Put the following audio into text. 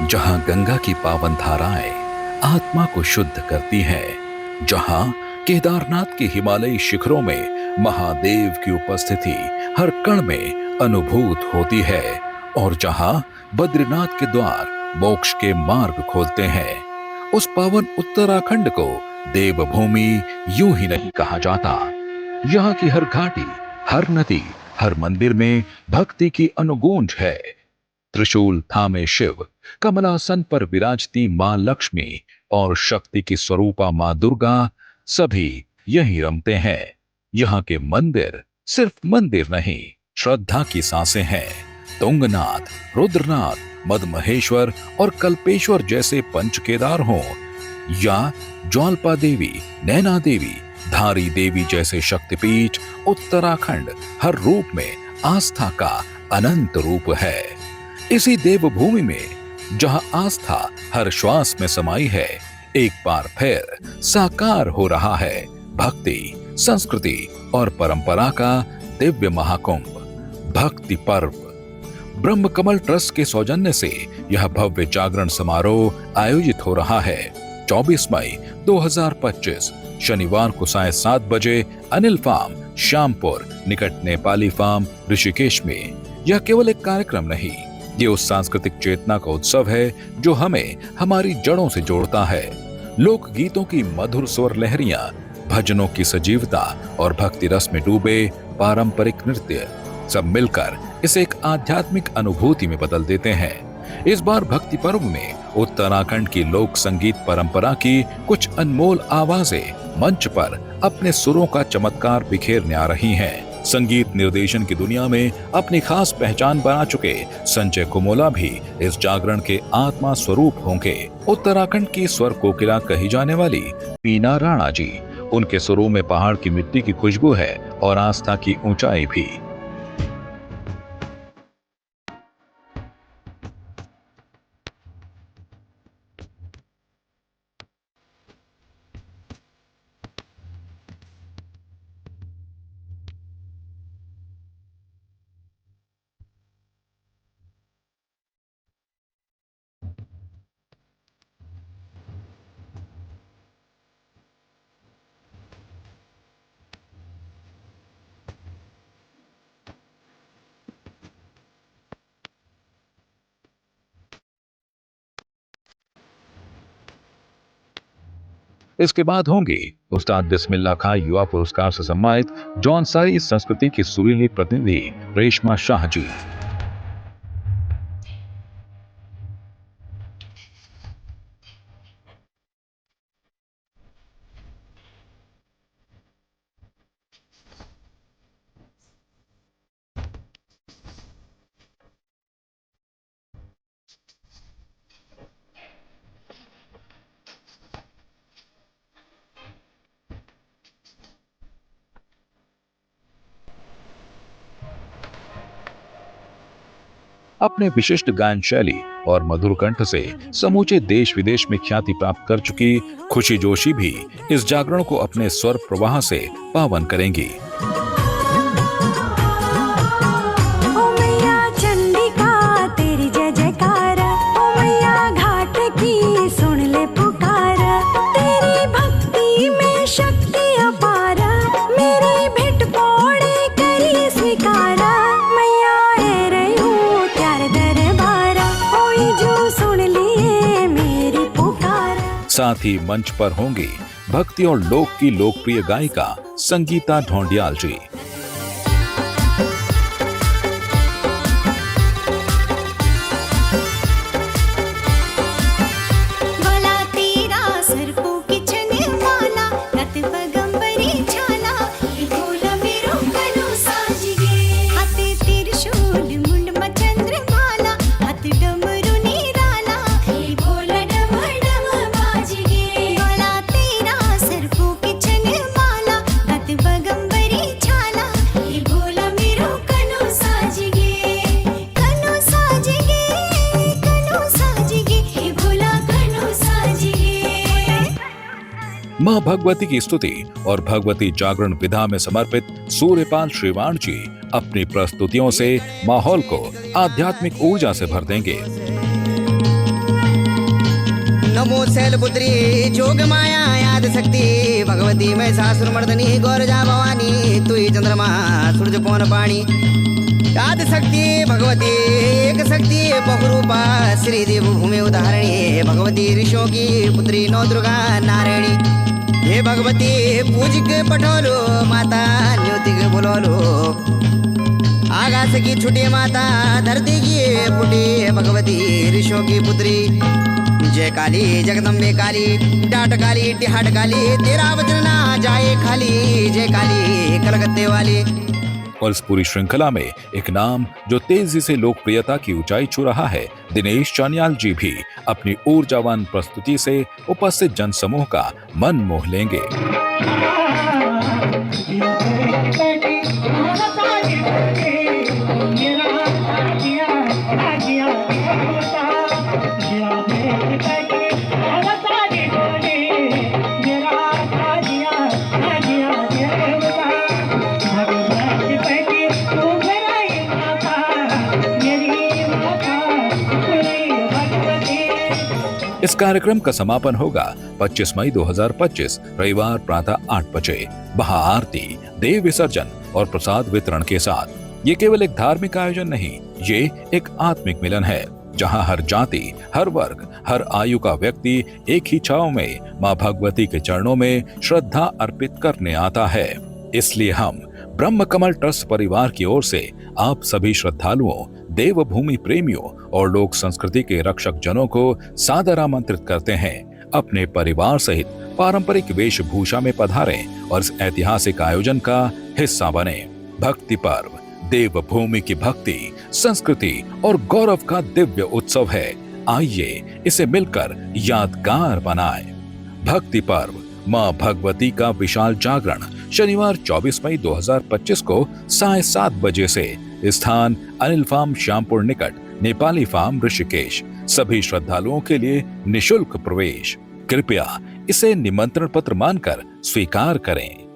जहां गंगा की पावन धाराएं आत्मा को शुद्ध करती हैं, जहां केदारनाथ के हिमालयी शिखरों में महादेव की उपस्थिति हर कण में अनुभूत होती है और जहां बद्रीनाथ के द्वार मोक्ष के मार्ग खोलते हैं, उस पावन उत्तराखंड को देवभूमि यूं ही नहीं कहा जाता। यहाँ की हर घाटी, हर नदी, हर मंदिर में भक्ति की अनुगूंज है। त्रिशूल थामे शिव, कमलासन पर विराजती मां लक्ष्मी और शक्ति की स्वरूपा मां दुर्गा सभी यहीं रमते हैं। यहाँ के मंदिर सिर्फ मंदिर नहीं, श्रद्धा की सांसें हैं। तुंगनाथ, रुद्रनाथ, मदमहेश्वर और कल्पेश्वर जैसे पंच केदार हों या ज्वालपा देवी, नैना देवी, धारी देवी जैसे शक्तिपीठ, उत्तराखंड हर रूप में आस्था का अनंत रूप है। इसी देवभूमि में जहां आस्था हर श्वास में समाई है, एक बार फिर साकार हो रहा है भक्ति, संस्कृति और परंपरा का दिव्य महाकुंभ, भक्ति पर्व। ब्रह्म कमल ट्रस्ट के सौजन्य से यह भव्य जागरण समारोह आयोजित हो रहा है। 24 मई 2025 शनिवार को साय 7 बजे अनिल फार्म, श्यामपुर निकट नेपाली फार्म, ऋषिकेश में। यह केवल एक कार्यक्रम नहीं, ये उस सांस्कृतिक चेतना का उत्सव है जो हमें हमारी जड़ों से जोड़ता है। लोक गीतों की मधुर स्वर लहरियां, भजनों की सजीवता और भक्ति रस में डूबे पारंपरिक नृत्य सब मिलकर इसे एक आध्यात्मिक अनुभूति में बदल देते हैं। इस बार भक्ति पर्व में उत्तराखंड की लोक संगीत परंपरा की कुछ अनमोल आवाजें मंच पर अपने सुरों का चमत्कार बिखेरने आ रही हैं। संगीत निर्देशन की दुनिया में अपनी खास पहचान बना चुके संजय कुमोला भी इस जागरण के आत्मा स्वरूप होंगे। उत्तराखंड की स्वर कोकिला कही जाने वाली पीना राणा जी, उनके सुरों में पहाड़ की मिट्टी की खुशबू है और आस्था की ऊंचाई भी। इसके बाद होंगे उस्ताद बिस्मिल्लाह खां युवा पुरस्कार से सम्मानित जौनसारी संस्कृति की सुरीली प्रतिनिधि रेशमा शाह जी। अपने विशिष्ट गायन शैली और मधुर कंठ से समूचे देश विदेश में ख्याति प्राप्त कर चुकी खुशी जोशी भी इस जागरण को अपने स्वर प्रवाह से पावन करेंगी। साथ ही मंच पर होंगी भक्ति और लोक की लोकप्रिय गायिका संगीता ढोंडियाल जी। मां भगवती की स्तुति और भगवती जागरण विधा में समर्पित सूर्यपाल श्रीवाण जी अपनी प्रस्तुतियों से माहौल को आध्यात्मिक ऊर्जा से भर देंगे। नमो शैलपुत्री जोग माया याद शक्ति भगवती मैं सासुर मर्दनी गौरजा भवानी तुई चंद्रमा सूरज पवन पाणी याद शक्ति भगवती एक शक्ति बहुरूपा श्री देव भूमि उदाहरणी भगवती ऋषियों की पुत्री नौ दुर्गा नारायणी हे भगवती पूजिक पठोलो माता न्योतिक बोलोलो आकाश की छुटी माता धरती की फूटी भगवती ऋषियों की पुत्री जय काली जगदम्बे काली डाट काली टिहाट काली तेरा वचन ना जाए खाली जय काली कलकत्ते वाली। और इस पूरी श्रृंखला में एक नाम जो तेजी से लोकप्रियता की ऊंचाई छू रहा है, दिनेश चानियाल जी भी अपनी ऊर्जावान प्रस्तुति से उपस्थित जनसमूह का मन मोह लेंगे। इस कार्यक्रम का समापन होगा 25 मई 2025 रविवार प्रातः 8 बजे महाआरती, देव विसर्जन और प्रसाद वितरण के साथ। ये केवल एक धार्मिक आयोजन नहीं, ये एक आत्मिक मिलन है जहां हर जाति, हर वर्ग, हर आयु का व्यक्ति एक ही छाव में मां भगवती के चरणों में श्रद्धा अर्पित करने आता है। इसलिए हम ब्रह्म कमल ट्रस्ट परिवार की ओर से आप सभी श्रद्धालुओं, देवभूमि प्रेमियों और लोक संस्कृति के रक्षक जनों को सादर आमंत्रित करते हैं अपने परिवार सहित पारंपरिक वेशभूषा में पधारें और इस ऐतिहासिक आयोजन का हिस्सा बने। भक्ति पर्व देवभूमि की भक्ति, संस्कृति और गौरव का दिव्य उत्सव है। आइए इसे मिलकर यादगार बनाएं। भक्ति पर्व मां भगवती का विशाल जागरण शनिवार 24 मई 2025 को 7:30 बजे से, स्थान अनिल फार्म श्यामपुर निकट, नेपाली फार्म ऋषिकेश। सभी श्रद्धालुओं के लिए निशुल्क प्रवेश। कृपया इसे निमंत्रण पत्र मानकर स्वीकार करें।